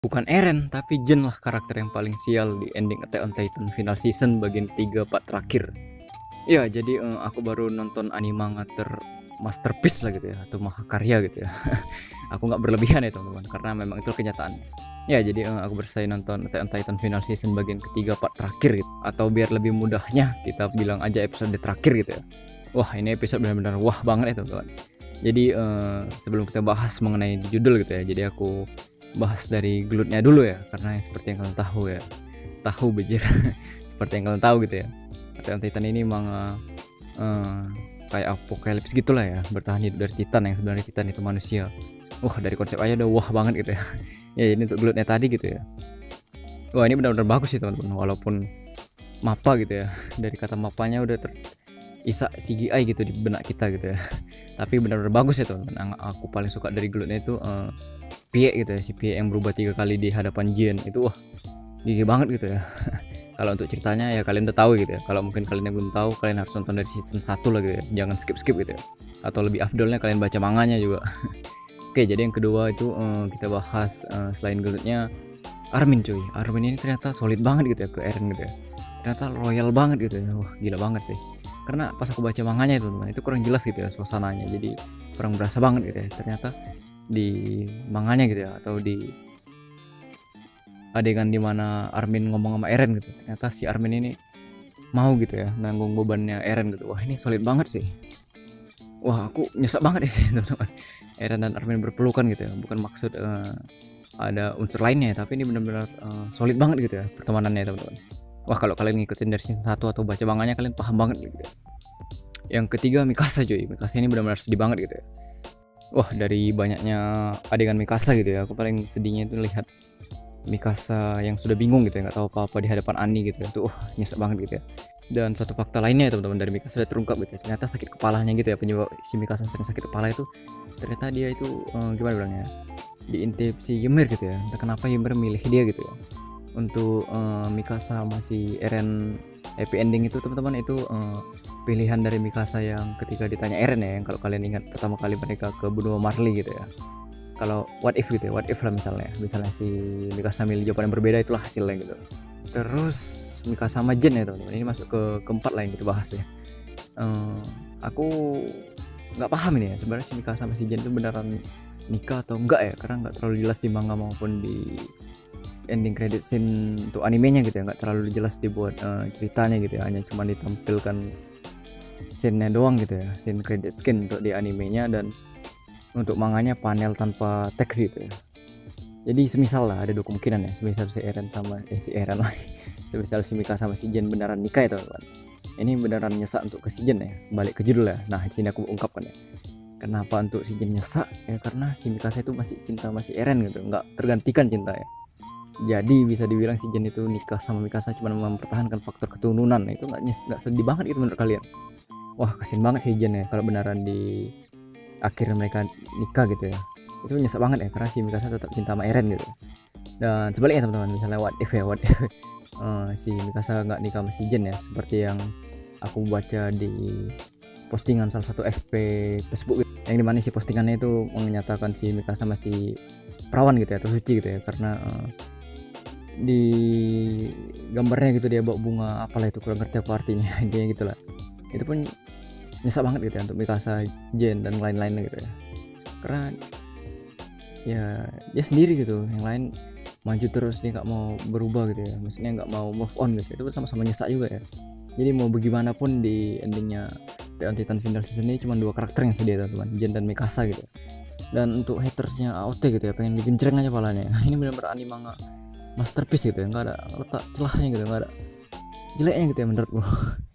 Bukan Eren, tapi Jin lah karakter yang paling sial di ending Attack on Titan final season bagian 3 part terakhir. Ya, jadi aku baru nonton anime manga masterpiece lah gitu ya, atau mahakarya gitu ya. Aku nggak berlebihan ya teman-teman, karena memang itu kenyataan. Ya, jadi aku berselesai nonton Attack on Titan final season bagian ketiga part terakhir gitu. Atau biar lebih mudahnya kita bilang aja episode terakhir gitu ya. Wah, ini episode benar-benar wah banget ya teman-teman. Jadi sebelum kita bahas mengenai judul gitu ya, jadi aku bahas dari glutnya dulu ya, karena seperti yang kalian tahu ya, tahu bejir. Seperti yang kalian tahu gitu ya, Attack on Titan ini manga kayak apokalips gitulah ya, bertahan hidup dari Titan yang sebenarnya Titan itu manusia. Wah, dari konsep aja udah wah banget gitu ya. Ya ini untuk glutnya tadi gitu ya. Wah, ini benar-benar bagus sih teman-teman, walaupun mapa gitu ya. Dari kata mapanya udah isa CGI gitu di benak kita gitu ya. Tapi benar-benar bagus ya teman-teman. Yang aku paling suka dari glutnya itu Pie gitu ya, si Pie yang berubah 3 kali di hadapan Jin itu wah gigi banget gitu ya. Kalau untuk ceritanya ya kalian udah tahu gitu ya. Kalau mungkin kalian yang belum tahu, kalian harus nonton dari season 1 lah gitu ya. Jangan skip-skip gitu ya. Atau lebih afdolnya kalian baca manganya juga. Oke, jadi yang kedua itu kita bahas selain gelutnya Armin cuy. Armin ini ternyata solid banget gitu ya ke Eren gitu ya. Ternyata loyal banget gitu ya. Wah, gila banget sih. Karena pas aku baca manganya itu teman, itu kurang jelas gitu ya suasananya. Jadi kurang berasa banget gitu ya. Ternyata di manganya gitu ya, atau di adegan dimana Armin ngomong sama Eren gitu, ternyata si Armin ini mau gitu ya nanggung bebannya Eren gitu. Wah, ini solid banget sih. Wah, aku nyesek banget ya sih teman-teman, Eren dan Armin berpelukan gitu ya. Bukan maksud ada unsur lainnya, tapi ini benar-benar solid banget gitu ya pertemanannya teman-teman. Wah, kalau kalian ngikutin dari season 1 atau baca manganya, kalian paham banget gitu ya. Yang ketiga Mikasa cuy. Mikasa ini benar-benar sedih banget gitu ya. Wah, dari banyaknya adegan Mikasa gitu ya, aku paling sedihnya itu lihat Mikasa yang sudah bingung gitu ya, nggak tahu apa-apa di hadapan Annie gitu ya. Tuh nyesek banget gitu ya. Dan satu fakta lainnya ya teman-teman, dari Mikasa sudah terungkap gitu ya, ternyata sakit kepalanya gitu ya, penyebab si Mikasa sering sakit kepala itu ternyata dia itu gimana bilangnya, diintip si Ymir gitu ya. Entah kenapa Ymir milih dia gitu ya untuk Mikasa masih Eren happy ending itu teman-teman. Itu pilihan dari Mikasa yang ketika ditanya Eren ya, yang kalau kalian ingat pertama kali mereka ke benua Marley gitu ya, kalau what if gitu ya, what if lah misalnya si Mikasa milih jawaban yang berbeda, itulah hasilnya gitu. Terus Mikasa sama Jin ya teman-teman, ini masuk ke keempat lah yang kita bahas ya. Aku nggak paham ini ya sebenarnya, si Mikasa sama si Jin itu beneran nikah atau enggak ya, karena nggak terlalu jelas di manga maupun di ending credit scene untuk animenya gitu ya, nggak terlalu jelas dibuat ceritanya gitu ya, hanya cuma ditampilkan scene-nya doang gitu ya, scene credit skin untuk di animenya, dan untuk manganya panel tanpa teks gitu ya. Jadi semisal lah ada dua kemungkinan ya, semisal si Eren sama si Eren lagi semisal si Mika sama si Jen beneran nikah ya teman-teman, ini beneran nyesek untuk ke si Jen ya. Balik ke judul ya, nah di sini aku ungkapkan ya, kenapa untuk si Jen nyesek ya, karena si Mikasa itu masih cinta sama si Eren gitu, nggak tergantikan cinta ya. Jadi bisa dibilang si Jen itu nikah sama Mikasa cuma mempertahankan faktor keturunan. Nah, itu nggak sedih banget itu menurut kalian? Wah, kasian banget si Jen ya kalau beneran di akhir mereka nikah gitu ya. Itu nyesek banget ya, karena si Mikasa tetap cinta sama Eren gitu. Dan sebaliknya teman-teman, misalnya what if si Mikasa nggak nikah sama si Jen ya, seperti yang aku baca di postingan salah satu FP Facebook gitu, yang dimana si postingannya itu menyatakan si Mikasa masih perawan gitu ya, atau suci gitu ya, karena di gambarnya gitu dia bawa bunga apalah itu, kurang ngerti apa artinya. Intinya gitulah. Itu pun nyesek banget gitu ya untuk Mikasa, Jen dan lain-lainnya gitu ya, karena ya dia sendiri gitu, yang lain maju terus, dia nggak mau berubah gitu ya, maksudnya nggak mau move on gitu. Itu sama-sama nyesek juga ya. Jadi mau bagaimanapun di endingnya The Titan Final Season ini cuma dua karakter yang sedia teman-teman, Jen dan Mikasa gitu. Dan untuk hatersnya AOT gitu ya, pengen digencreng aja palanya. Ini benar-benar anime manga masterpiece gitu ya, nggak ada letak celahnya gitu, nggak ada jeleknya gitu ya menurutku.